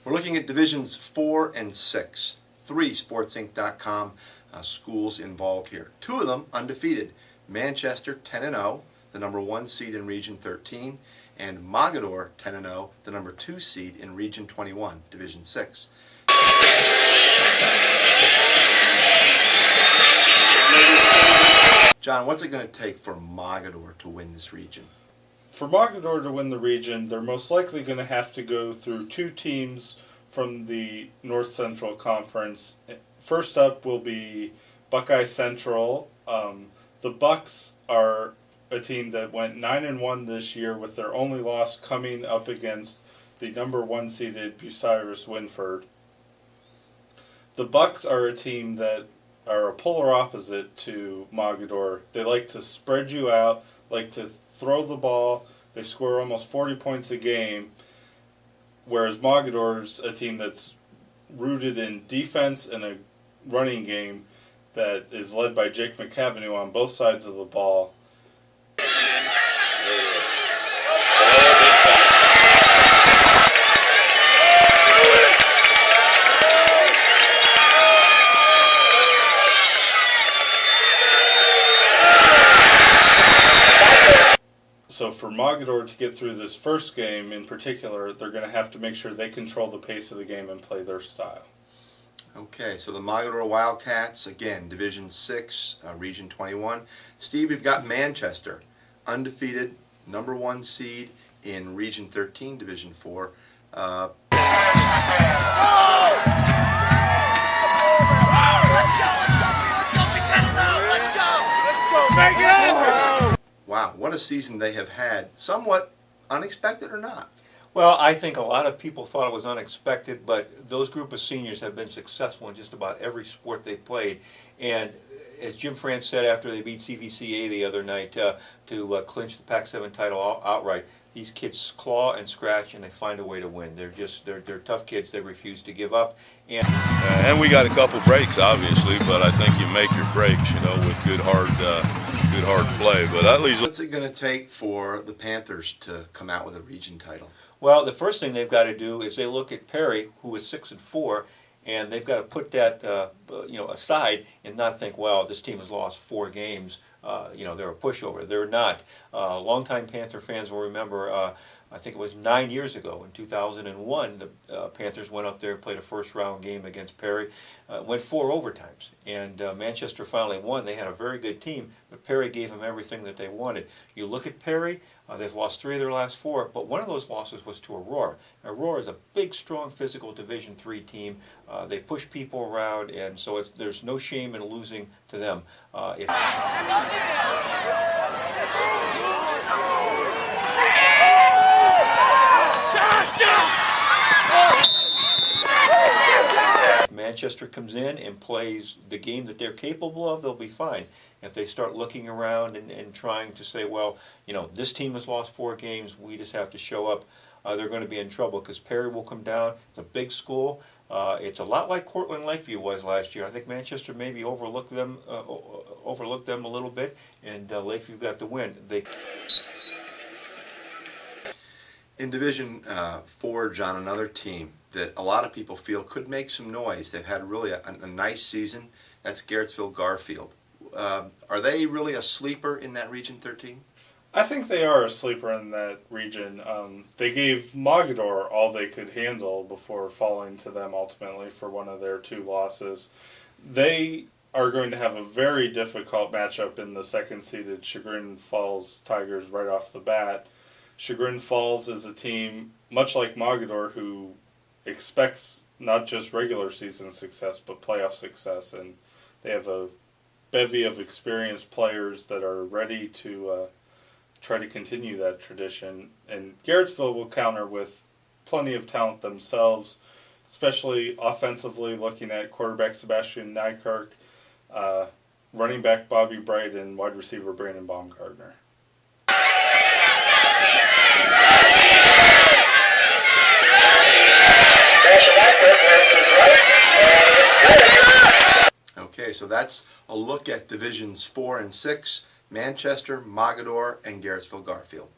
We're looking at Divisions 4 and 6, 3 sportsinc.com schools involved here. 2 of them undefeated. Manchester 10-0, the number 1 seed in Region 13, and Mogadore 10-0, the number 2 seed in Region 21, Division 6. John, what's it going to take for Mogadore to win this region? For Mogadore to win the region, they're most likely going to have to go through 2 teams from the North Central Conference. First up will be Buckeye Central. The Bucks are a team that went 9-1 this year, with their only loss coming up against the number 1 seeded Bucyrus Winford. The Bucks are a team that are a polar opposite to Mogadore. They like to spread you out, like to throw the ball. They score almost 40 points a game, whereas Mogadore's a team that's rooted in defense and a running game that is led by Jake McAvenue on both sides of the ball. So for Mogadore to get through this first game in particular, they're going to have to make sure they control the pace of the game and play their style. Okay, so the Mogadore Wildcats, again, Division 6, Region 21. Steve, we've got Manchester, undefeated, number 1 seed in Region 13, Division 4. Wow, what a season they have had. Somewhat unexpected or not? Well, I think a lot of people thought it was unexpected, but those group of seniors have been successful in just about every sport they've played. And as Jim France said after they beat CVCA the other night to clinch the Pac-7 title outright, these kids claw and scratch and they find a way to win. They're tough kids. They refuse to give up. And we got a couple breaks, obviously, but I think you make your breaks, with good hard play. But at least, what's it going to take for the Panthers to come out with a region title? Well, the first thing they've got to do is they look at Perry, who is 6-4, and they've got to put that aside and not think, well, this team has lost 4 games. They're a pushover. They're not. Longtime Panther fans will remember, I think it was 9 years ago, in 2001, the Panthers went up there, played a first-round game against Perry, went 4 overtimes, and Manchester finally won. They had a very good team, but Perry gave them everything that they wanted. You look at Perry, they've lost 3 of their last 4, but one of those losses was to Aurora. Aurora is a big, strong, physical Division III team. They push people around, and so there's no shame in losing to them. If Manchester comes in and plays the game that they're capable of, they'll be fine. If they start looking around and trying to say, well, this team has lost 4 games, we just have to show up, they're going to be in trouble, because Perry will come down. It's a big school. It's a lot like Cortland Lakeview was last year. I think Manchester maybe overlooked them a little bit, and Lakeview got the win. In Division 4, John, another team that a lot of people feel could make some noise. They've had really a nice season. That's Garrettsville Garfield. Are they really a sleeper in that Region 13? I think they are a sleeper in that region. They gave Mogadore all they could handle before falling to them ultimately for one of their 2 losses. They are going to have a very difficult matchup in the 2nd-seeded Chagrin Falls Tigers right off the bat. Chagrin Falls is a team, much like Mogadore, who expects not just regular season success, but playoff success, and they have a bevy of experienced players that are ready to try to continue that tradition. And Garrettsville will counter with plenty of talent themselves, especially offensively, looking at quarterback Sebastian Nykirk, running back Bobby Bright, and wide receiver Brandon Baumgartner. Okay, so that's a look at Divisions 4 and 6, Manchester, Mogadore, and Garrettsville Garfield.